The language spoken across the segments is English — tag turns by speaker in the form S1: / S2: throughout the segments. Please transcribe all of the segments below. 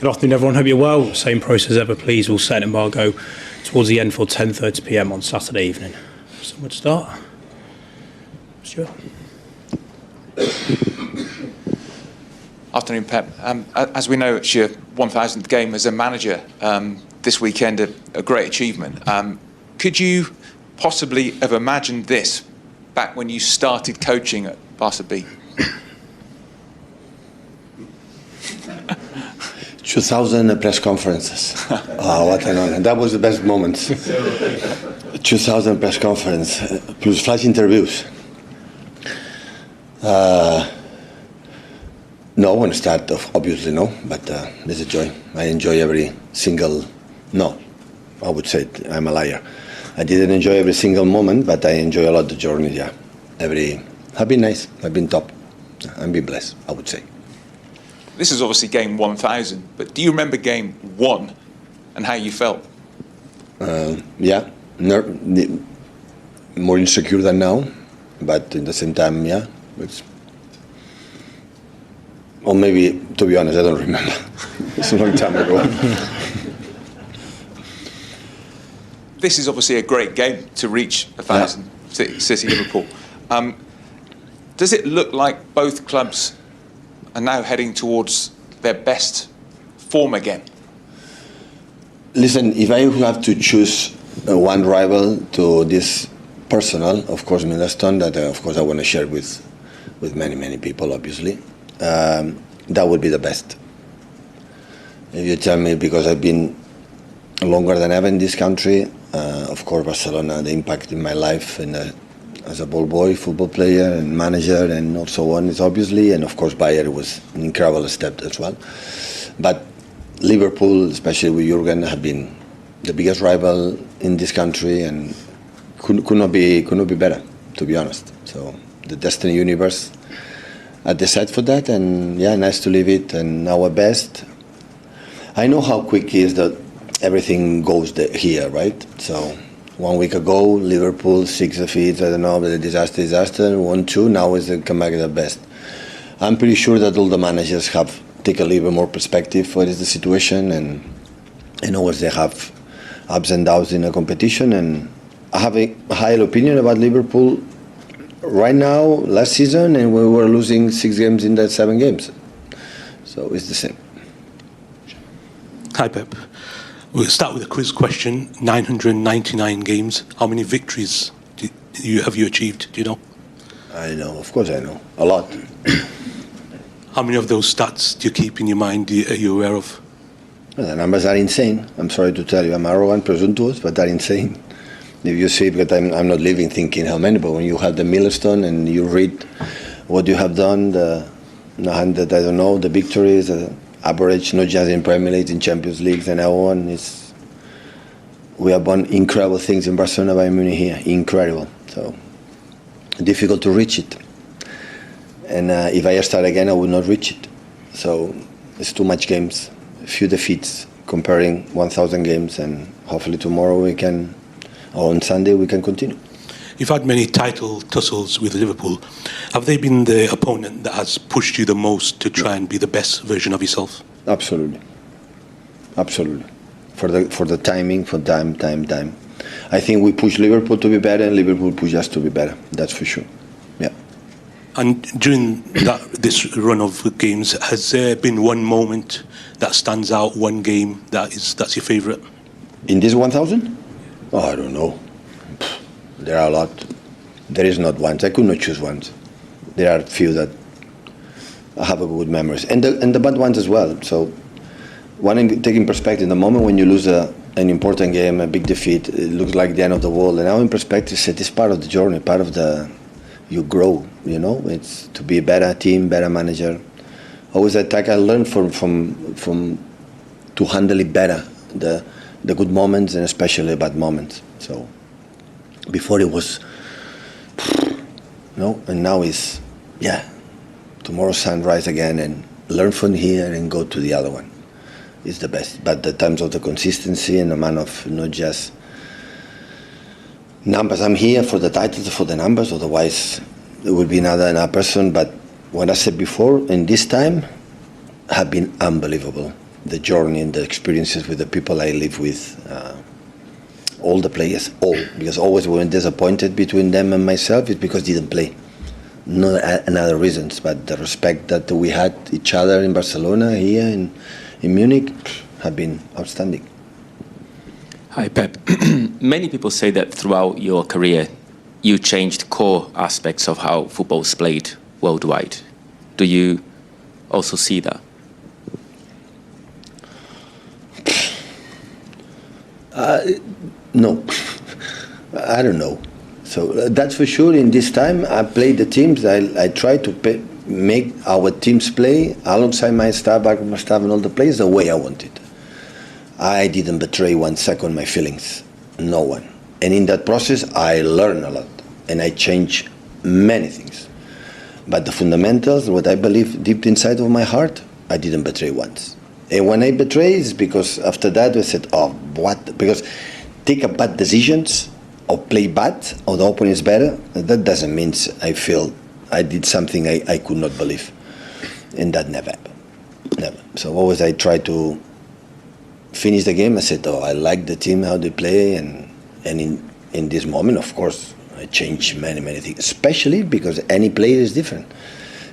S1: Good afternoon, everyone. Hope you're well. Same process as ever, please. We'll set an embargo towards the end for 10:30 p.m. on Saturday evening. Somewhere to start. Stuart.
S2: Afternoon, Pep. As we know, it's your 1,000th game as a manager. This weekend, a great achievement. Could you possibly have imagined this back when you started coaching at Barca B?
S3: 2,000 press conferences. Oh, what an honor. That was the best moment. 2,000 press conferences, plus flash interviews. No, when start, obviously no, but there's a joy. I enjoy every single, no, I would say I'm a liar. I didn't enjoy every single moment, but I enjoy a lot the journey, yeah. I've been nice, I've been top. I've been blessed, I would say.
S2: This is obviously game 1,000, but do you remember game 1 and how you felt?
S3: Yeah, more insecure than now, but at the same time, yeah. Or maybe, to be honest, I don't remember. It's a long time ago.
S2: This is obviously a great game to reach 1,000, yeah. City, Liverpool. Does it look like both clubs are now heading towards their best form again?
S3: Listen, if I have to choose one rival to this personal, of course, Middleston, that of course I want to share with many people, obviously. That would be the best. If you tell me, because I've been longer than ever in this country, of course Barcelona, the impact in my life and as a ball boy, football player and manager and so on is obviously, and of course Bayern was an incredible step as well. But Liverpool, especially with Jurgen, have been the biggest rival in this country and could not be better, to be honest. So the Destiny universe I decided for that, and yeah, nice to leave it and our best. I know how quick it is that everything goes here, right? So 1 week ago, Liverpool, 6 defeats, I don't know, but a disaster, 1-2, now is the come back at the best. I'm pretty sure that all the managers have taken a little bit more perspective what is the situation, and always they have ups and downs in a competition, and I have a high opinion about Liverpool right now, last season, and we were losing 6 games in that 7 games. So it's the same.
S4: Hi, Pep. We'll start with a quiz question. 999 games. How many victories have you achieved? Do you know?
S3: I know. Of course I know. A lot.
S4: How many of those stats do you keep in your mind? Are you aware of?
S3: Well, the numbers are insane. I'm sorry to tell you. I'm arrogant, presumptuous, but they're insane. If you see, because I'm not living thinking how many, but when you have the milestone and you read what you have done, the victories, the average, not just in Premier League, in Champions League and so on, we have done incredible things in Barcelona, Bayern Munich here, incredible. So difficult to reach it. And if I start again, I would not reach it. So it's too much games, a few defeats, comparing 1,000 games, and hopefully tomorrow on Sunday we can continue.
S4: You've had many title tussles with Liverpool. Have they been the opponent that has pushed you the most to try and be the best version of yourself?
S3: Absolutely. For the timing, for time. I think we push Liverpool to be better, and Liverpool push us to be better. That's for sure. Yeah.
S4: And during this run of games, has there been one moment that stands out, one game that's your favourite?
S3: In this 1,000? Oh, I don't know. There are a lot. There is not one. I could not choose one. There are a few that I have a good memories, and the bad ones as well. So, taking perspective, the moment when you lose an important game, a big defeat, it looks like the end of the world. And now, in perspective, it's part of the journey, part of you grow. You know, it's to be a better team, better manager. Always attack. I learned from to handle it better. The good moments and especially the bad moments. So before it was no, and now it's tomorrow sunrise again and learn from here and go to the other one. It's the best. But the times of the consistency and the amount of not just numbers. I'm here for the titles, for the numbers, otherwise it would be another person. But what I said before, in this time, have been unbelievable. the journey and the experiences with the people I live with, all the players, because always when disappointed between them and myself, it's because they didn't play. No another reasons, but the respect that we had each other in Barcelona, here in Munich, have been outstanding.
S5: Hi, Pep. Many people say that throughout your career, you changed core aspects of how football is played worldwide. Do you also see that?
S3: No, I don't know. So that's for sure. In this time, I played the teams. I try to make our teams play alongside my staff, my staff, and all the players the way I wanted. I didn't betray 1 second my feelings, no one. And in that process, I learned a lot, and I changed many things. But the fundamentals, what I believe deep inside of my heart, I didn't betray once. And when I betray, it's because after that I said, oh, what? Because take a bad decisions or play bad or the opponent is better, that doesn't mean I feel I did something I could not believe. And that never happened. Never. So always I try to finish the game. I said, oh, I like the team, how they play. And in this moment, of course, I changed many things, especially because any player is different.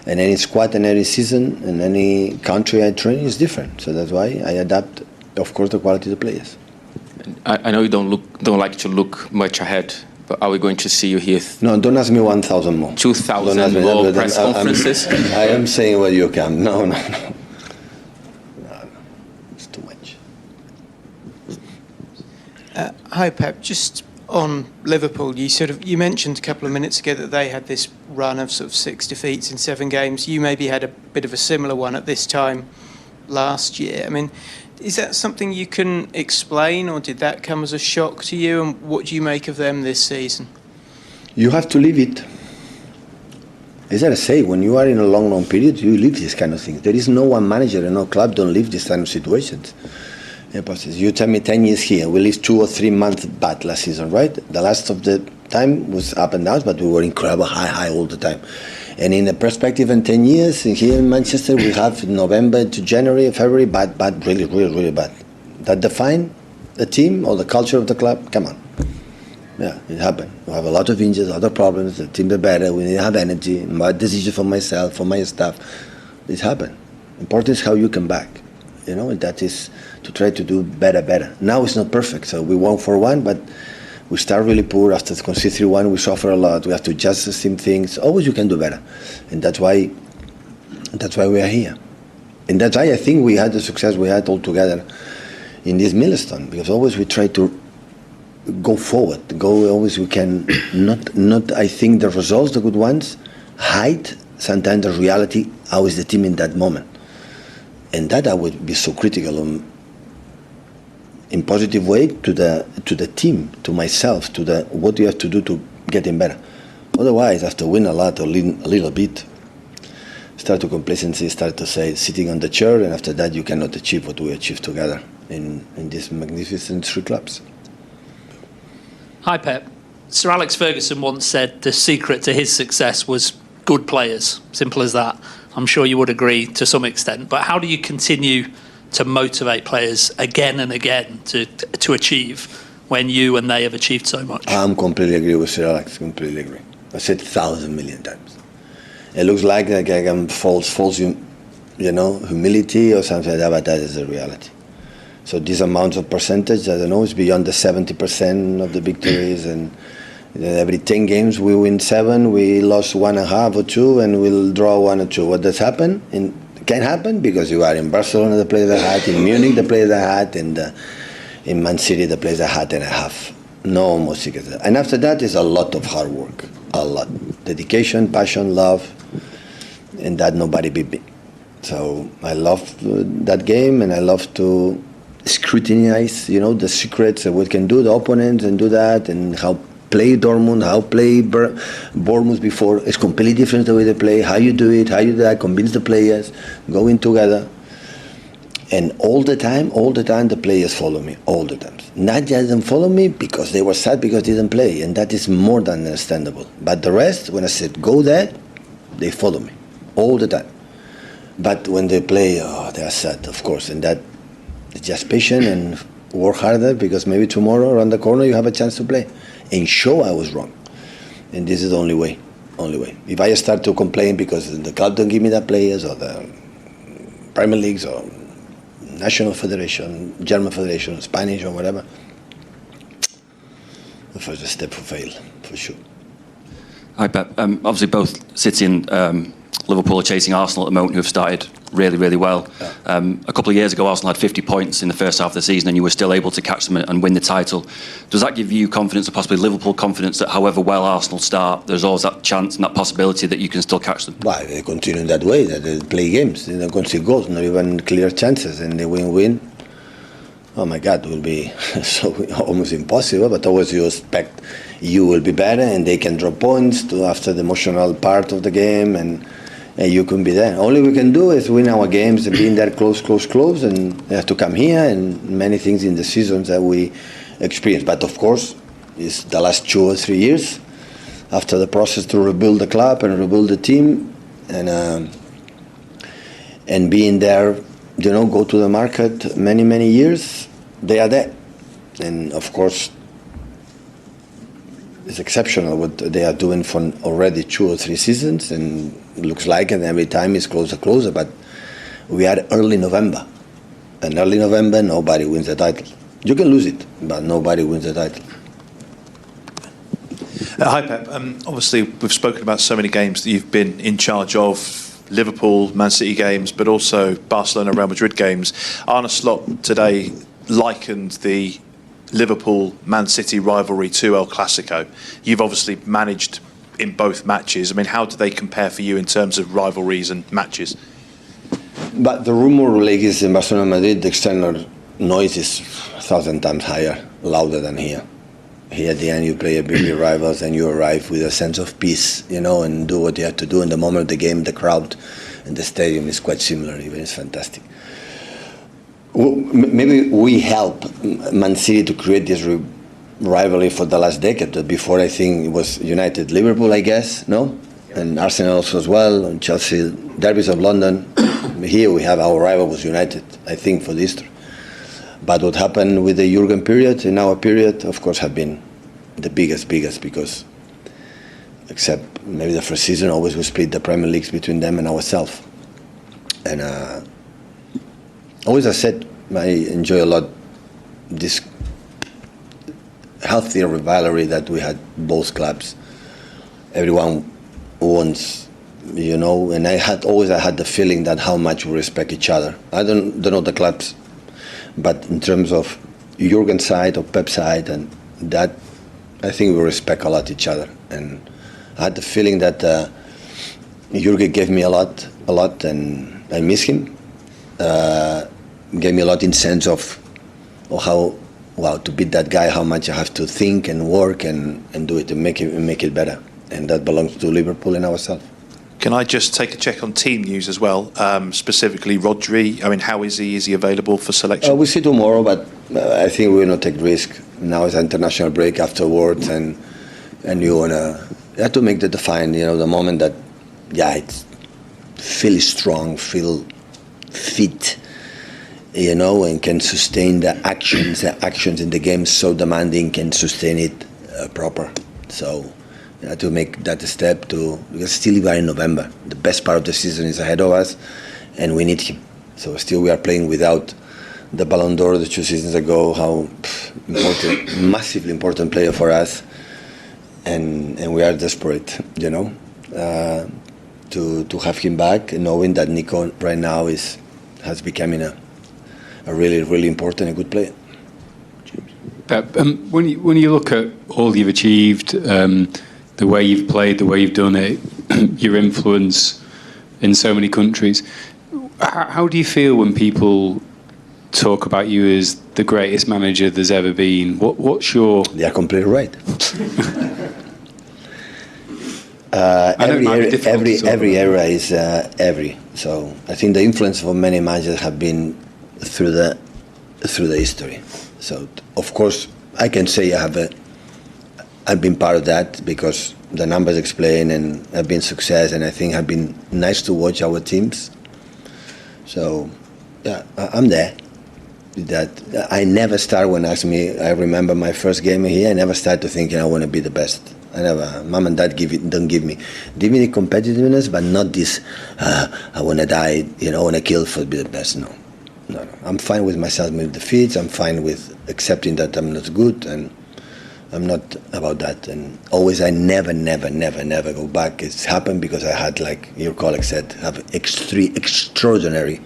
S3: And any squad and any season and any country I train is different. So that's why I adapt, of course, the quality of the players.
S5: I know you don't like to look much ahead, but are we going to see you here?
S3: No, don't ask me 1,000 more.
S5: 2,000 more press conferences?
S3: I am saying what you can. No. It's too much.
S6: Hi, Pep. Just on Liverpool, you mentioned a couple of minutes ago that they had this run of sort of 6 defeats in 7 games. You maybe had a bit of a similar one at this time last year. I mean, is that something you can explain, or did that come as a shock to you? And what do you make of them this season? You
S3: have to live it. As I say, when you are in a long period, you live these kind of things. There is no one manager and no club don't live these kind of situations. You tell me 10 years here, we lived 2 or 3 months bad last season, right? The last of the time was up and down, but we were incredible high all the time. And in the perspective in 10 years, here in Manchester, we have November to January, February, bad, really bad. That define the team or the culture of the club? Come on. Yeah, it happened. We have a lot of injuries, other problems, the team is better, we need to have energy, my decision for myself, for my staff. It happened. Important is how you come back. And that is to try to do better. Now it's not perfect, so we won 4-1, but we start really poor. After concede 3-1, we suffer a lot. We have to adjust the same things. Always you can do better, and that's why we are here. And that's why I think we had the success we had all together in this milestone, because always we try to go forward. Always we can not. I think the results, the good ones, hide sometimes the reality. How is the team in that moment? And that I would be so critical in positive way to the team, to myself, to what you have to do to get in better. Otherwise, after win a lot or a little bit, start to complacency, start to say sitting on the chair, and after that you cannot achieve what we achieved together in these magnificent 3 clubs.
S7: Hi, Pep. Sir Alex Ferguson once said the secret to his success was good players. Simple as that. I'm sure you would agree to some extent. But how do you continue to motivate players again and again to achieve when you and they have achieved so much?
S3: I'm completely agree with Sir Alex. Completely agree. I said 1,000 million times. It looks like I can false humility or something like that, but that is the reality. So these amounts of percentage, I don't know, is beyond the 70% of the victories, and every 10 games we win 7, we lost 1.5 or 2, and we'll draw 1 or 2. What does happen? It can happen because you are in Barcelona, the players I had, in Munich, the players I had, and in Man City, the players I had and I have. No more secrets. And after that is a lot of hard work, a lot. Dedication, passion, love, and that nobody beat me. So I love that game, and I love to scrutinize, the secrets of what can do the opponents and do that, and how play Dortmund, how play Bournemouth before. It's completely different the way they play, how you do it, how you do that, convince the players, going together. And all the time, the players follow me, all the time. Not just them follow me because they were sad because they didn't play, and that is more than understandable. But the rest, when I said go there, they follow me, all the time. But when they play, they are sad, of course, and that It's just patient and work harder, because maybe tomorrow around the corner you have a chance to play and show I was wrong. And this is the only way. If I start to complain because the club don't give me that players, or the Premier Leagues, or National Federation, German Federation, Spanish, or whatever, the first step for fail, for sure.
S8: Hi, Pep. Obviously, both City and Liverpool are chasing Arsenal at the moment, who have started really, really well.
S3: Yeah.
S8: A couple of years ago, Arsenal had 50 points in the first half of the season, and you were still able to catch them and win the title. Does that give you confidence, or possibly Liverpool confidence, that however well Arsenal start, there's always that chance and that possibility that you can still catch them?
S3: Well, they continue in that way, that they play games. They don't concede goals, not even clear chances, and they win. Oh my God, it will be so almost impossible. But always you expect you will be better, and they can drop points after the emotional part of the game, and you can be there. All we can do is win our games and be in there close, and they have to come here, and many things in the seasons that we experience. But of course, it's the last 2 or 3 years after the process to rebuild the club and rebuild the team, and being there, go to the market many years, they are there. And of course, it's exceptional what they are doing for already 2 or 3 seasons, and it looks like it every time it's closer, but we are early November. And early November, nobody wins the title. You can lose it, but nobody wins the title.
S9: Hi, Pep. Obviously, we've spoken about so many games that you've been in charge of. Liverpool, Man City games, but also Barcelona, Real Madrid games. Arne Slot today likened the Liverpool-Man City rivalry to El Clasico. You've obviously managed in both matches. I mean, how do they compare for you in terms of rivalries and matches?
S3: But the rumor like is in Barcelona, Madrid, the external noise is 1,000 times higher, louder than here. Here at the end you play a big rivals and you arrive with a sense of peace, and do what you have to do. In the moment of the game, the crowd and the stadium is quite similar, even it's fantastic. Well, maybe we help Man City to create this rivalry for the last decade. Before, I think it was United, Liverpool, I guess, no? And Arsenal also as well, and Chelsea, derbies of London. Here we have our rival was United, I think, for this. But what happened with the Jurgen period, in our period, of course, have been the biggest, because except maybe the first season, always we split the Premier Leagues between them and ourselves. And always I said, I enjoy a lot this healthier rivalry that we had both clubs. Everyone wants, and I had the feeling that how much we respect each other. I don't know the clubs, but in terms of Jurgen's side or Pep's side, and that, I think we respect a lot each other. And I had the feeling that Jurgen gave me a lot, and I miss him. Gave me a lot in sense of how, to beat that guy, how much I have to think and work and do it and make it better. And that belongs to Liverpool and ourselves.
S9: Can I just take a check on team news as well, specifically Rodri? I mean, how is he? Is he available for selection?
S3: We'll see tomorrow, but I think we will not take risk. Now it's an international break afterwards, and you have to make the the moment that, it's feel strong, feel fit, and can sustain the actions in the game so demanding, can sustain it proper. So to make that step because still we are in November. The best part of the season is ahead of us, and we need him. So still we are playing without the Ballon d'Or 2 seasons ago, how important, massively important player for us, and we are desperate, to have him back, knowing that Nico right now has become a really, really important and good player.
S10: Pep, when you look at all you've achieved, the way you've played, the way you've done it, your influence in so many countries, how do you feel when people talk about you as the greatest manager there's ever been? What's your...
S3: They are completely right. Every era is every. So I think the influence of many managers have been through the history. So of course I can say I've been part of that, because the numbers explain, and have been success, and I think have been nice to watch our teams. So I'm there. that I never start when asked me. I remember my first game here. I never started thinking I want to be the best. I never. Mom and dad don't give me the competitiveness, but not this. I want to die. I want to kill for be the best. No. I'm fine with myself with defeats. I'm fine with accepting that I'm not good, and I'm not about that. And always, I never go back. It's happened because I had, like your colleague said, have three extraordinary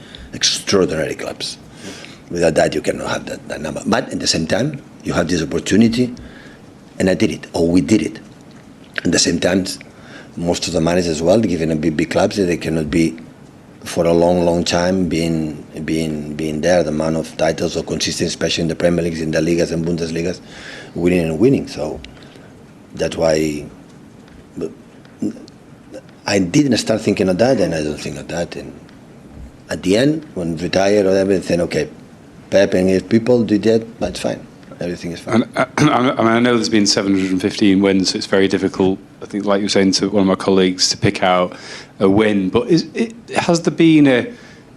S3: clubs. Without that, you cannot have that number. But at the same time, you have this opportunity, and I did it, or we did it. At the same time, most of the managers as well, given a big clubs, they cannot be for a long time being there. The amount of titles or consistent, especially in the Premier Leagues, in the Ligas and Bundesligas, winning. So that's why I didn't start thinking of that, and I don't think of that. And at the end, when retired or everything, okay, Pep and his people did that, that's fine. Everything is fine.
S10: I know there's been 715 wins, so it's very difficult, I think, like you were saying to one of my colleagues, to pick out a win. But has there been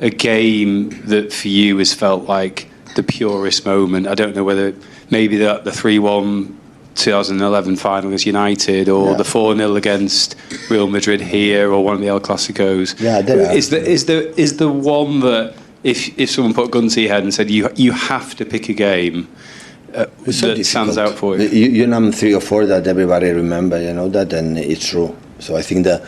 S10: a game that for you has felt like the purest moment? I don't know whether maybe the 3-1 2011 final against United, or the 4-0 against Real Madrid here, or one of the El Clasicos.
S3: Yeah, there are.
S10: Is the one that if someone put a gun to your head and said you have to pick a game that stands out for you?
S3: You name 3 or 4 that everybody remember, that, and it's true. So I think that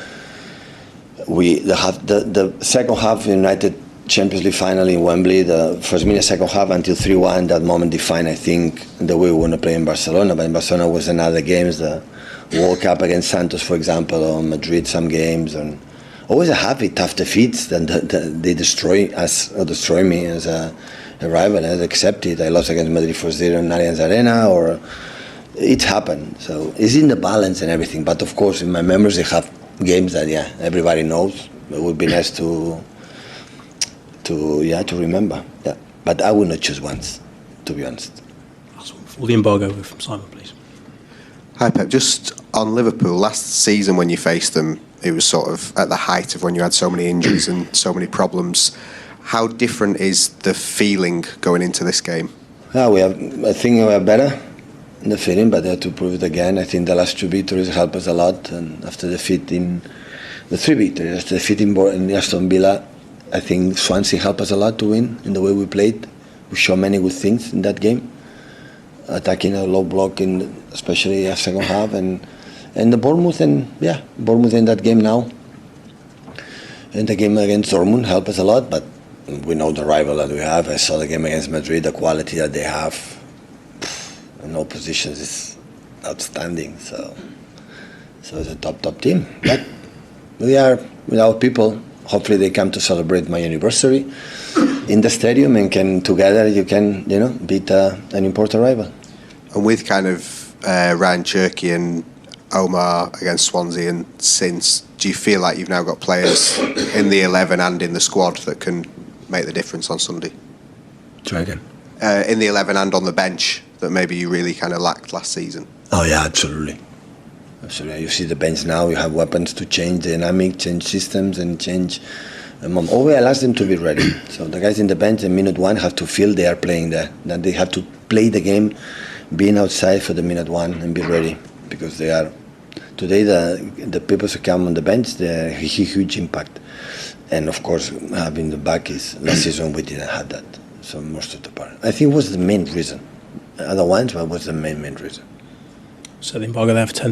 S3: the second half United Champions League final in Wembley, the first minute, second half until 3-1, that moment defined, I think, the way we want to play in Barcelona. But in Barcelona was another games, the World Cup against Santos, for example, or Madrid, some games, and always a happy, tough defeats. Then they destroy us or destroy me as a rival. I accept it. I lost against Madrid 4-0 in Allianz Arena, or it happened. So it's in the balance and everything. But of course, in my memories, they have games that everybody knows. It would be nice to remember. Yeah, but I would not choose once, to be honest.
S1: For the embargo from Simon, please.
S11: Hi Pep, just on Liverpool, last season when you faced them, it was sort of at the height of when you had so many injuries and so many problems. How different is the feeling going into this game?
S3: I think we are better in the feeling, but they have to prove it again. I think the last 2 victories helped us a lot, and after defeating the 3 victories, after defeating Aston Villa, I think Swansea helped us a lot to win in the way we played. We showed many good things in that game, attacking a low block, especially the second half, and the Bournemouth in that game now. And the game against Dortmund helped us a lot, but we know the rival that we have. I saw the game against Madrid, the quality that they have in all positions is outstanding. So it's a top team. But we are with our people. Hopefully they come to celebrate my anniversary in the stadium, and together you can beat an important rival.
S11: And with kind of Ryan Cherky and Omar against Swansea, and since, do you feel like you've now got players in the 11 and in the squad that can make the difference on Sunday?
S3: Try again.
S11: In the 11 and on the bench that maybe you really kind of lacked last season?
S3: Oh yeah, absolutely. You see the bench now, you have weapons to change dynamic, change systems, and change. Always I ask them to be ready. So the guys in the bench in minute 1 have to feel they are playing there. That they have to play the game, being outside for the minute 1 and be ready, because they are. Today the people who come on the bench, they have a huge impact. And of course, having the back is last season we didn't have that. So most of the part, I think, was the main reason. Other ones, but was the main reason.
S1: So the embargo there for 10.